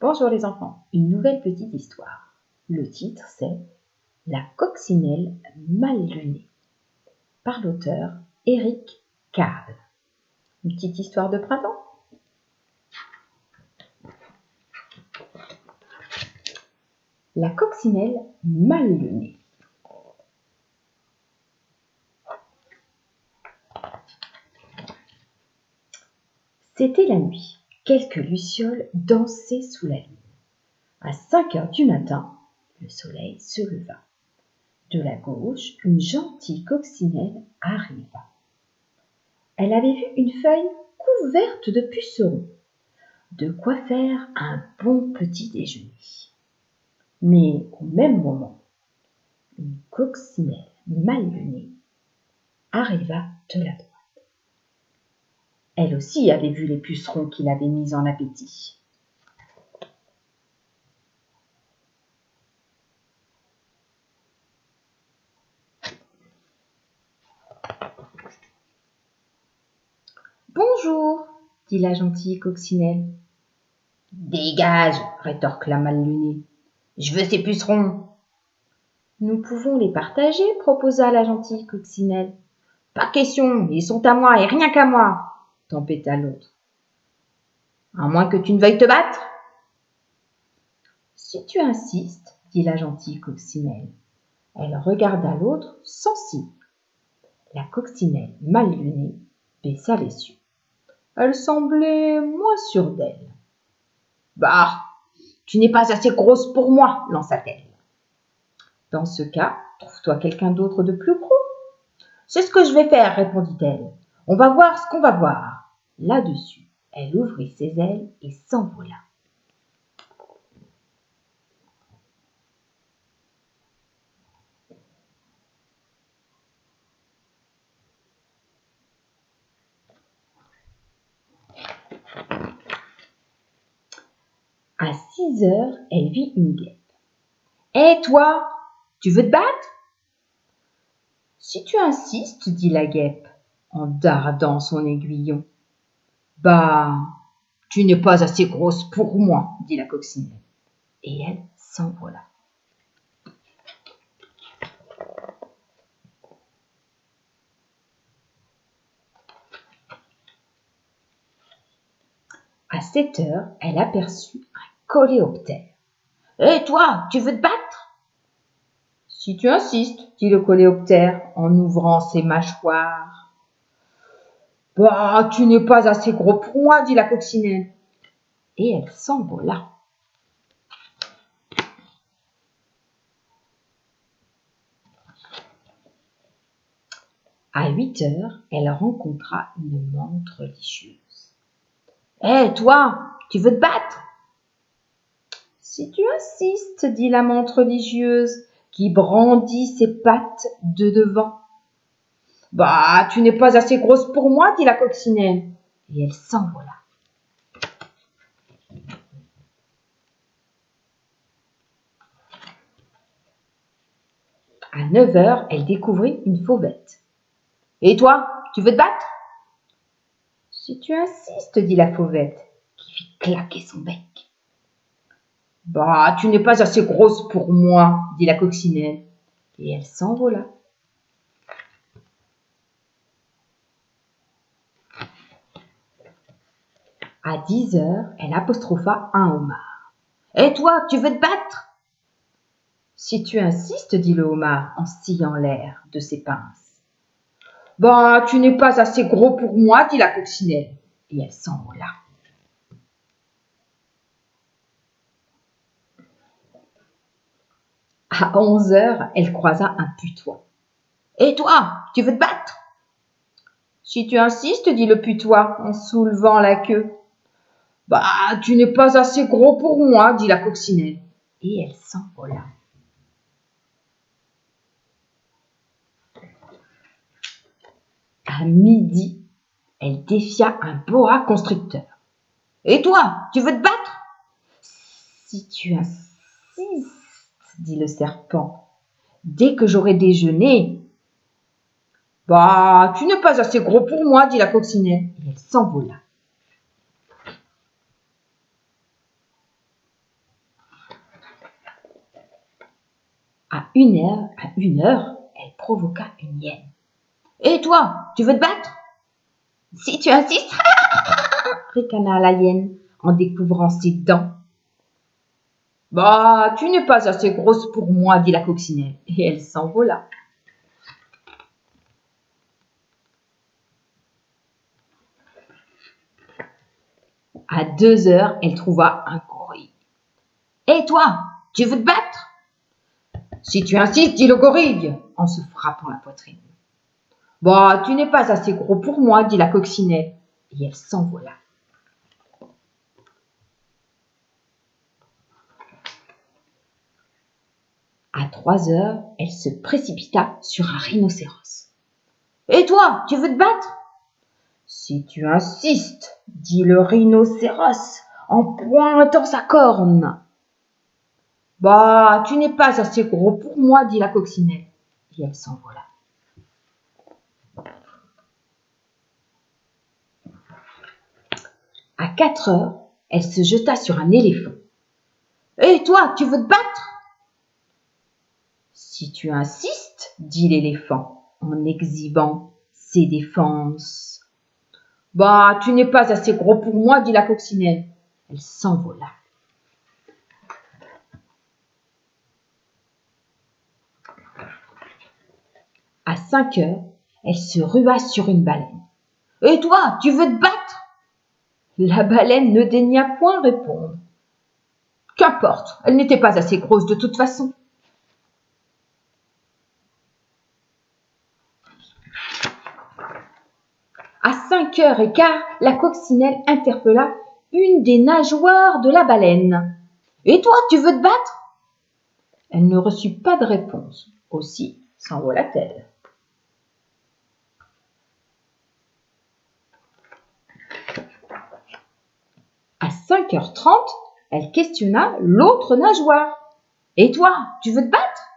Bonjour les enfants, une nouvelle petite histoire. Le titre c'est La coccinelle mal lunée par l'auteur Éric Carle. Une petite histoire de printemps. La coccinelle mal lunée. C'était la nuit. Quelques lucioles dansaient sous la lune. À 5 heures du matin, le soleil se leva. De la gauche, une gentille coccinelle arriva. Elle avait vu une feuille couverte de pucerons. De quoi faire un bon petit déjeuner. Mais au même moment, une coccinelle mal lunée arriva de la droite. Elle aussi avait vu les pucerons qu'il avait mis en appétit. « Bonjour, dit la gentille coccinelle. « Dégage, rétorque la mal lunée. Je veux ces pucerons. »« Nous pouvons les partager, proposa la gentille coccinelle. »« Pas question, ils sont à moi et rien qu'à moi, tempêta l'autre. »« À moins que tu ne veuilles te battre. »« Si tu insistes, dit la gentille coccinelle. » Elle regarda l'autre sans signe. La coccinelle mal lunée baissa les yeux. Elle semblait moins sûre d'elle. « Bah, tu n'es pas assez grosse pour moi, lança-t-elle. « Dans ce cas, trouve-toi quelqu'un d'autre de plus gros. »« C'est ce que je vais faire, répondit-elle. On va voir ce qu'on va voir. » Là-dessus, elle ouvrit ses ailes et s'envola. À 6 heures, elle vit une guêpe. « Hé, toi, tu veux te battre ?»« Si tu insistes, dit la guêpe, en dardant son aiguillon. »« Bah, tu n'es pas assez grosse pour moi, dit la coccinelle. » Et elle s'envola. À 7 heures, elle aperçut un coléoptère. « Hé, toi, tu veux te battre ?»« Si tu insistes, dit le coléoptère en ouvrant ses mâchoires. »« Bah, tu n'es pas assez gros pour moi, dit la coccinelle. » Et elle s'envola. À 8 heures, elle rencontra une menthe religieuse. « Hé, toi, tu veux te battre ?»« Si tu insistes, dit la menthe religieuse, qui brandit ses pattes de devant. »« Bah, tu n'es pas assez grosse pour moi, dit la coccinelle. » Et elle s'envola. À 9 heures, elle découvrit une fauvette. « Et toi, tu veux te battre ?»« Si tu insistes, dit la fauvette, qui fit claquer son bec. »« Bah, tu n'es pas assez grosse pour moi, dit la coccinelle. » Et elle s'envola. À 10 heures, elle apostropha un homard. « Et toi, tu veux te battre ?»« Si tu insistes, dit le homard en sciant l'air de ses pinces. »« Bah, tu n'es pas assez gros pour moi, dit la coccinelle. » Et elle s'envola. À 11 heures, elle croisa un putois. « Et toi, tu veux te battre ?»« Si tu insistes, dit le putois en soulevant la queue. »« Bah, tu n'es pas assez gros pour moi, dit la coccinelle. » Et elle s'envola. À midi, elle défia un boa constricteur. « Et toi, tu veux te battre ?»« Si tu insistes, dit le serpent, dès que j'aurai déjeuné. »« Bah, tu n'es pas assez gros pour moi, dit la coccinelle. » Et elle s'envola. À une heure, elle provoqua une hyène. « Et toi, tu veux te battre ?»« Si tu insistes, ricana la hyène en découvrant ses dents. « Bah, tu n'es pas assez grosse pour moi, dit la coccinelle, et elle s'envola. À 2 heures, elle trouva un gorille. « Et toi, tu veux te battre ?»« Si tu insistes, dit le gorille, en se frappant la poitrine. »« Bah, tu n'es pas assez gros pour moi, dit la coccinelle, et elle s'envola. À 3 heures, elle se précipita sur un rhinocéros. « Et toi, tu veux te battre ?»« Si tu insistes, dit le rhinocéros en pointant sa corne. »« Bah, tu n'es pas assez gros pour moi, dit la coccinelle, et elle s'envola. À 4 heures, elle se jeta sur un éléphant. « Et toi, tu veux te battre ?»« Si tu insistes, dit l'éléphant en exhibant ses défenses. »« Bah, tu n'es pas assez gros pour moi, dit la coccinelle. » Elle s'envola. À 5 heures, elle se rua sur une baleine. « Et toi, tu veux te battre ?» La baleine ne daigna point répondre. Qu'importe, elle n'était pas assez grosse de toute façon. À 5h15, la coccinelle interpella une des nageoires de la baleine. « Et toi, tu veux te battre ?» Elle ne reçut pas de réponse. Aussi s'envola-t-elle. À 5h30, elle questionna l'autre nageoire. « Et toi, tu veux te battre ?»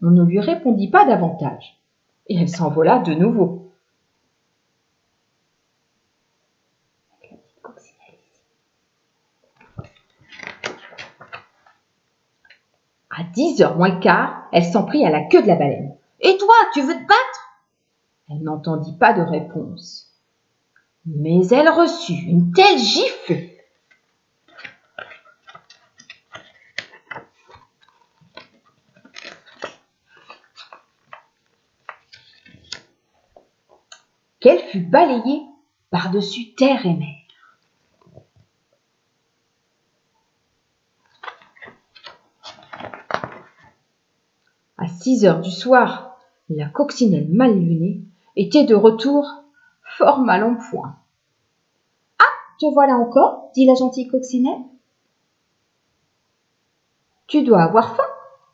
On ne lui répondit pas davantage. Et elle s'envola de nouveau. À 10h moins le quart, elle s'en prit à la queue de la baleine. « Et toi, tu veux te battre ?» Elle n'entendit pas de réponse. Mais elle reçut une telle gifle qu'elle fut balayée par-dessus terre et mer. À 6 heures du soir, la coccinelle mal lunée était de retour, fort mal en point. « Ah, te voilà encore, dit la gentille coccinelle. Tu dois avoir faim,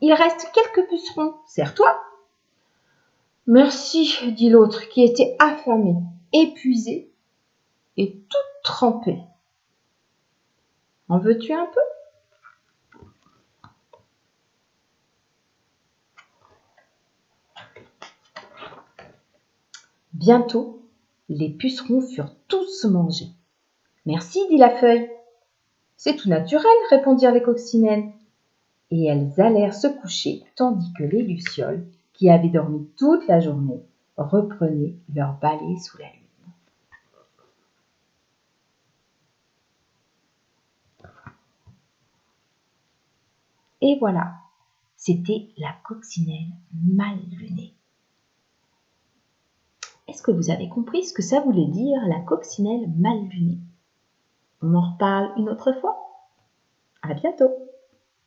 il reste quelques pucerons, sers-toi. »« Merci, dit l'autre, qui était affamée, épuisée et toute trempée. En veux-tu un peu ? » Bientôt, les pucerons furent tous mangés. « Merci, dit la feuille. »« C'est tout naturel, répondirent les coccinelles. » Et elles allèrent se coucher, tandis que les lucioles, qui avaient dormi toute la journée, reprenaient leur balai sous la lune. Et voilà, c'était la coccinelle mal lunée. Est-ce que vous avez compris ce que ça voulait dire, la coccinelle mal lunée ? On en reparle une autre fois ? À bientôt !